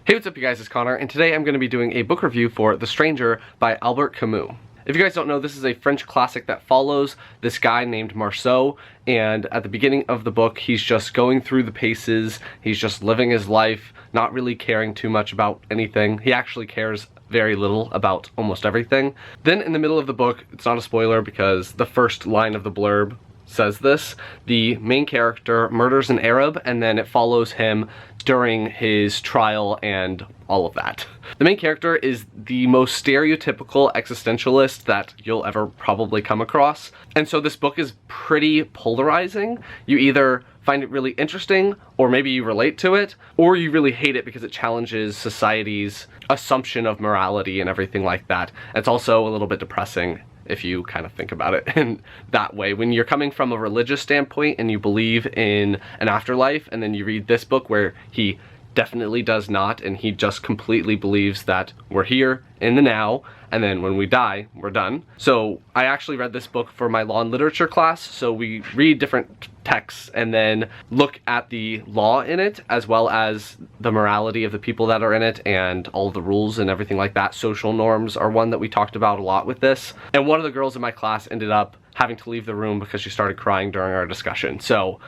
Hey, what's up you guys, it's Connor, and today I'm going to be doing a book review for The Stranger by Albert Camus. If you guys don't know, this is a French classic that follows this guy named Marceau, and at the beginning of the book, he's just going through the paces, he's just living his life, not really caring too much about anything. He actually cares very little about almost everything. Then in the middle of the book, it's not a spoiler because the first line of the blurb says this, the main character murders an Arab, and then it follows him during his trial and all of that. The main character is the most stereotypical existentialist that you'll ever probably come across, and so this book is pretty polarizing. You either find it really interesting, or maybe you relate to it, or you really hate it because it challenges society's assumption of morality and everything like that. It's also a little bit depressing if you kind of think about it in that way. When you're coming from a religious standpoint and you believe in an afterlife, and then you read this book where he definitely does not, and he just completely believes that we're here in the now, and then when we die, we're done. So I actually read this book for my law and literature class, so we read different texts and then look at the law in it, as well as the morality of the people that are in it and all the rules and everything like that. Social norms are one that we talked about a lot with this. And one of the girls in my class ended up having to leave the room because she started crying during our discussion. So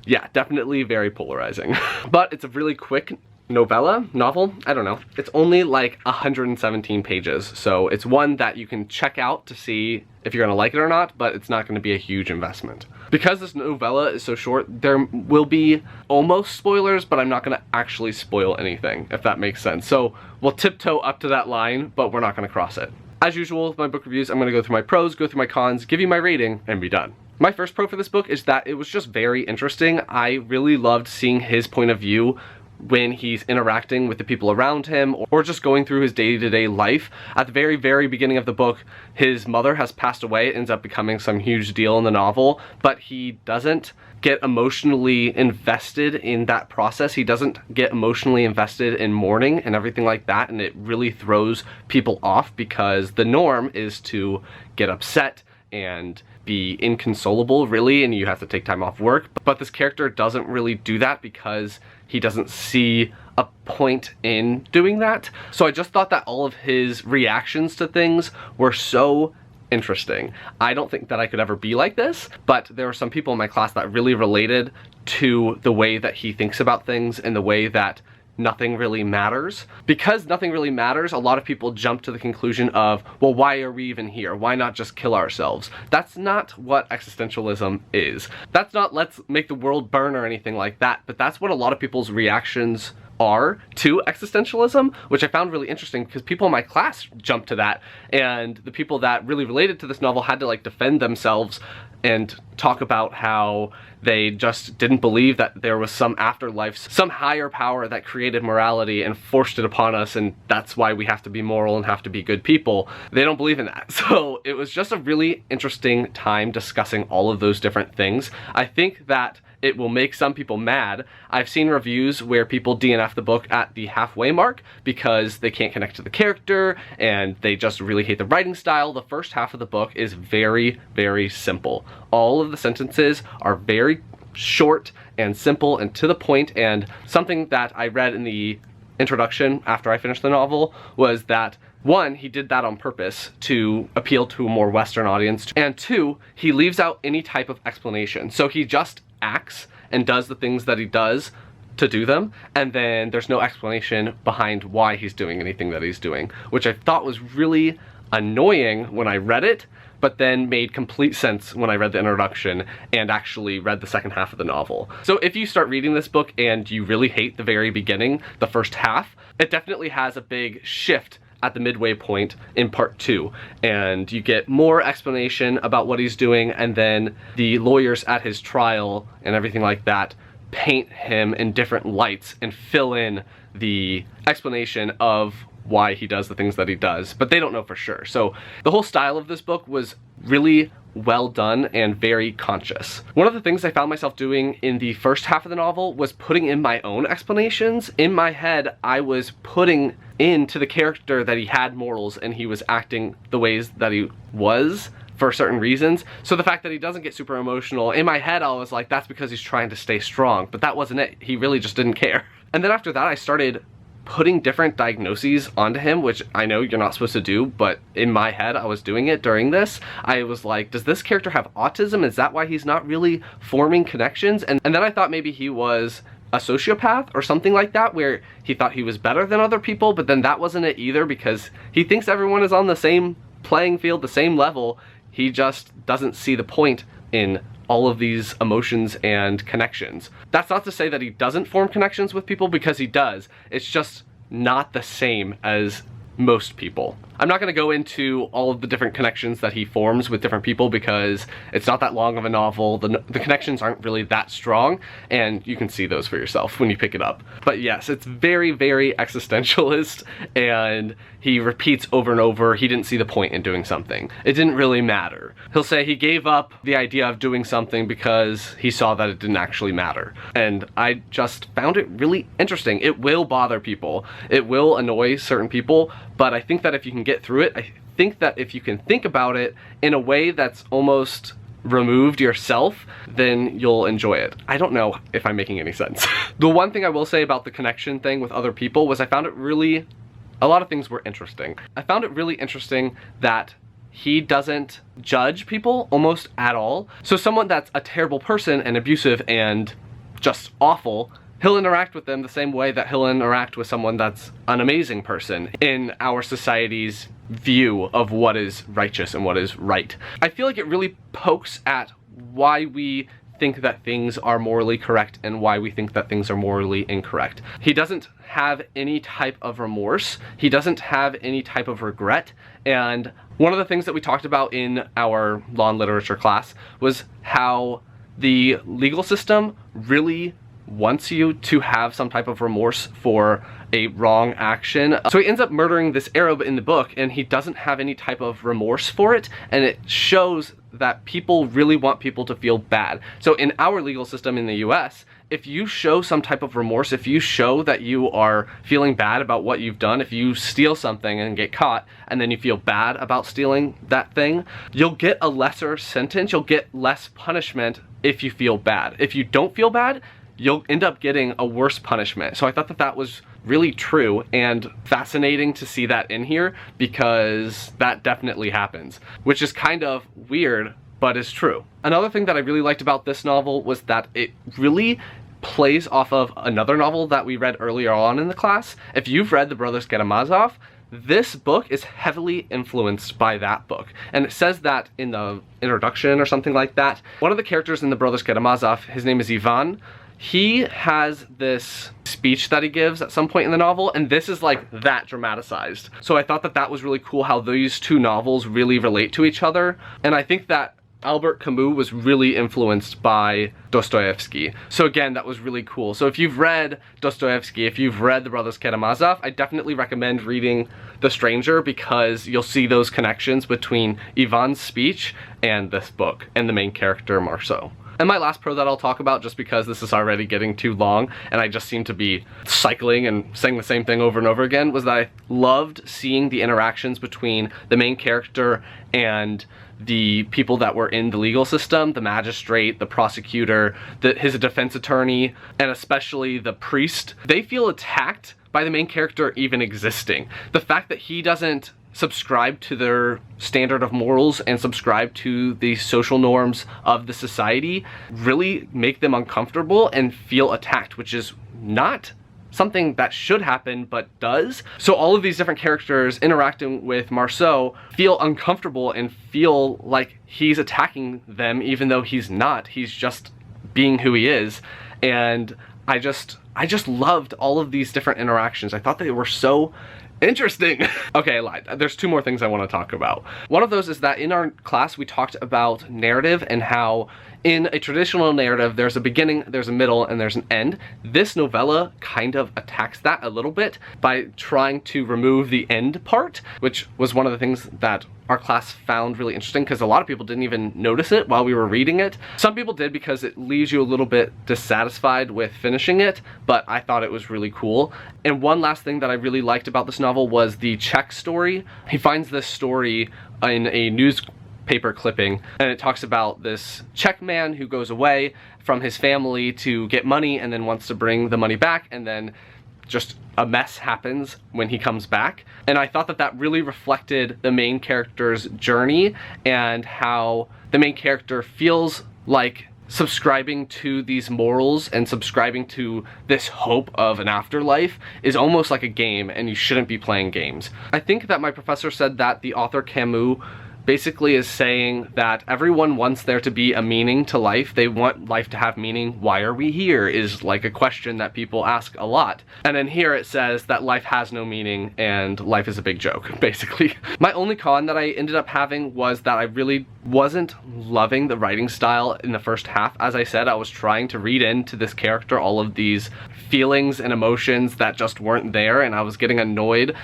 yeah, definitely very polarizing. But it's a really quick novel, I don't know. It's only like 117 pages, so it's one that you can check out to see if you're gonna like it or not, but it's not gonna be a huge investment. Because this novella is so short, there will be almost spoilers, but I'm not gonna actually spoil anything, if that makes sense. So we'll tiptoe up to that line, but we're not gonna cross it. As usual with my book reviews, I'm gonna go through my pros, go through my cons, give you my rating, and be done. My first pro for this book is that it was just very interesting. I really loved seeing his point of view when he's interacting with the people around him or just going through his day-to-day life. At the very, very beginning of the book, his mother has passed away. It ends up becoming some huge deal in the novel, but he doesn't get emotionally invested in that process. He doesn't get emotionally invested in mourning and everything like that, and it really throws people off because the norm is to get upset and be inconsolable, really, and you have to take time off work. But this character doesn't really do that because he doesn't see a point in doing that. So I just thought that all of his reactions to things were so interesting. I don't think that I could ever be like this, but there were some people in my class that really related to the way that he thinks about things and the way that nothing really matters. Because nothing really matters, a lot of people jump to the conclusion of, well, why are we even here? Why not just kill ourselves? That's not what existentialism is. That's not let's make the world burn or anything like that, but that's what a lot of people's reactions are to existentialism, which I found really interesting because people in my class jumped to that, and the people that really related to this novel had to like defend themselves and talk about how they just didn't believe that there was some afterlife, some higher power that created morality and forced it upon us, and that's why we have to be moral and have to be good people. They don't believe in that. So it was just a really interesting time discussing all of those different things. I think that it will make some people mad. I've seen reviews where people DNF the book at the halfway mark because they can't connect to the character and they just really hate the writing style. The first half of the book is very, very simple. All of the sentences are very short and simple and to the point, and something that I read in the introduction after I finished the novel was that one, he did that on purpose to appeal to a more Western audience, and two, he leaves out any type of explanation. So he just acts and does the things that he does to do them, and then there's no explanation behind why he's doing anything that he's doing, which I thought was really annoying when I read it, but then made complete sense when I read the introduction and actually read the second half of the novel. So if you start reading this book and you really hate the very beginning, the first half, it definitely has a big shift at the midway point in part 2, and you get more explanation about what he's doing, and then the lawyers at his trial and everything like that paint him in different lights and fill in the explanation of why he does the things that he does, but they don't know for sure. So the whole style of this book was really well done and very conscious. One of the things I found myself doing in the first half of the novel was putting in my own explanations. In my head, I was putting into the character that he had morals and he was acting the ways that he was for certain reasons. So the fact that he doesn't get super emotional, in my head I was like, that's because he's trying to stay strong, but that wasn't it. He really just didn't care. And then after that I started putting different diagnoses onto him, which I know you're not supposed to do, but in my head I was doing it during this. I was like, does this character have autism? Is that why he's not really forming connections? And then I thought maybe he was a sociopath or something like that, where he thought he was better than other people, but then that wasn't it either, because he thinks everyone is on the same playing field, the same level. He just doesn't see the point in all of these emotions and connections. That's not to say that he doesn't form connections with people, because he does. It's just not the same as most people. I'm not going to go into all of the different connections that he forms with different people, because it's not that long of a novel. The connections aren't really that strong, and you can see those for yourself when you pick it up. But yes, it's very, very existentialist, and he repeats over and over he didn't see the point in doing something. It didn't really matter. He'll say he gave up the idea of doing something because he saw that it didn't actually matter. And I just found it really interesting. It will bother people. It will annoy certain people, but I think that if you can get through it, I think that if you can think about it in a way that's almost removed yourself, then you'll enjoy it. I don't know if I'm making any sense. The one thing I will say about the connection thing with other people was I found it really, a lot of things were interesting. I found it really interesting that he doesn't judge people almost at all. So someone that's a terrible person and abusive and just awful, he'll interact with them the same way that he'll interact with someone that's an amazing person in our society's view of what is righteous and what is right. I feel like it really pokes at why we think that things are morally correct and why we think that things are morally incorrect. He doesn't have any type of remorse. He doesn't have any type of regret. And one of the things that we talked about in our law and literature class was how the legal system really wants you to have some type of remorse for a wrong action. So he ends up murdering this Arab in the book, and he doesn't have any type of remorse for it, and it shows that people really want people to feel bad. So in our legal system in the US, if you show some type of remorse, if you show that you are feeling bad about what you've done, if you steal something and get caught and then you feel bad about stealing that thing, you'll get a lesser sentence, you'll get less punishment if you feel bad. If you don't feel bad, you'll end up getting a worse punishment. So I thought that that was really true and fascinating to see that in here, because that definitely happens, which is kind of weird, but is true. Another thing that I really liked about this novel was that it really plays off of another novel that we read earlier on in the class. If you've read The Brothers Karamazov, this book is heavily influenced by that book. And it says that in the introduction or something like that. One of the characters in The Brothers Karamazov, his name is Ivan. He has this speech that he gives at some point in the novel, and this is like that dramatized. So I thought that that was really cool how these two novels really relate to each other. And I think that Albert Camus was really influenced by Dostoevsky. So again, that was really cool. So if you've read Dostoevsky, if you've read The Brothers Karamazov, I definitely recommend reading The Stranger, because you'll see those connections between Ivan's speech and this book and the main character Marceau. And my last pro that I'll talk about, just because this is already getting too long and I just seem to be cycling and saying the same thing over and over again, was that I loved seeing the interactions between the main character and the people that were in the legal system, the magistrate, the prosecutor, his defense attorney, and especially the priest. They feel attacked by the main character even existing. The fact that he doesn't subscribe to their standard of morals and subscribe to the social norms of the society really make them uncomfortable and feel attacked, which is not something that should happen but does. So all of these different characters interacting with Marceau feel uncomfortable and feel like he's attacking them, even though he's not. He's just being who he is. And I just loved all of these different interactions. I thought they were so interesting. Okay, I lied. There's two more things I want to talk about. One of those is that in our class we talked about narrative and how in a traditional narrative there's a beginning, there's a middle, and there's an end. This novella kind of attacks that a little bit by trying to remove the end part, which was one of the things that our class found really interesting, because a lot of people didn't even notice it while we were reading it. Some people did, because it leaves you a little bit dissatisfied with finishing it, but I thought it was really cool. And one last thing that I really liked about this novel was the Czech story. He finds this story in a newspaper clipping, and it talks about this Czech man who goes away from his family to get money and then wants to bring the money back, and then just a mess happens when he comes back. And I thought that that really reflected the main character's journey and how the main character feels like subscribing to these morals and subscribing to this hope of an afterlife is almost like a game, and you shouldn't be playing games. I think that my professor said that the author Camus basically is saying that everyone wants there to be a meaning to life. They want life to have meaning. Why are we here is like a question that people ask a lot. And then here it says that life has no meaning and life is a big joke, basically. My only con that I ended up having was that I really wasn't loving the writing style in the first half. As I said, I was trying to read into this character all of these feelings and emotions that just weren't there, and I was getting annoyed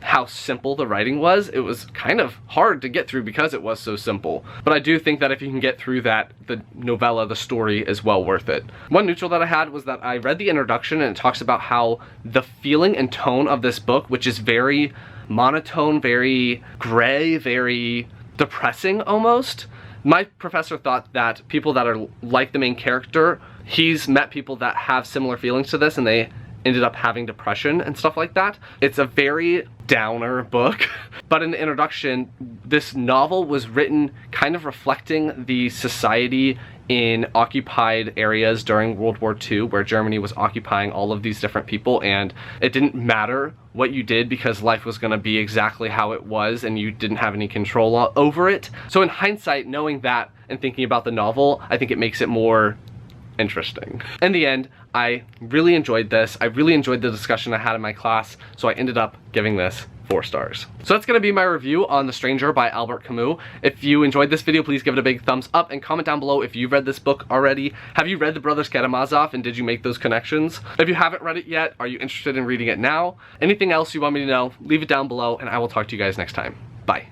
how simple the writing was. It was kind of hard to get through because it was so simple. But I do think that if you can get through that, the novella, the story, is well worth it. One neutral that I had was that I read the introduction, and it talks about how the feeling and tone of this book, which is very monotone, very gray, very depressing almost. My professor thought that people that are like the main character, he's met people that have similar feelings to this and they ended up having depression and stuff like that. It's a very downer book, but in the introduction, this novel was written kind of reflecting the society in occupied areas during World War II, where Germany was occupying all of these different people, and it didn't matter what you did because life was going to be exactly how it was and you didn't have any control over it. So in hindsight, knowing that and thinking about the novel, I think it makes it more interesting. In the end, I really enjoyed this. I really enjoyed the discussion I had in my class, so I ended up giving this 4 stars. So that's gonna be my review on The Stranger by Albert Camus. If you enjoyed this video, please give it a big thumbs up and comment down below if you've read this book already. Have you read The Brothers Karamazov, and did you make those connections? If you haven't read it yet, are you interested in reading it now? Anything else you want me to know, leave it down below, and I will talk to you guys next time. Bye.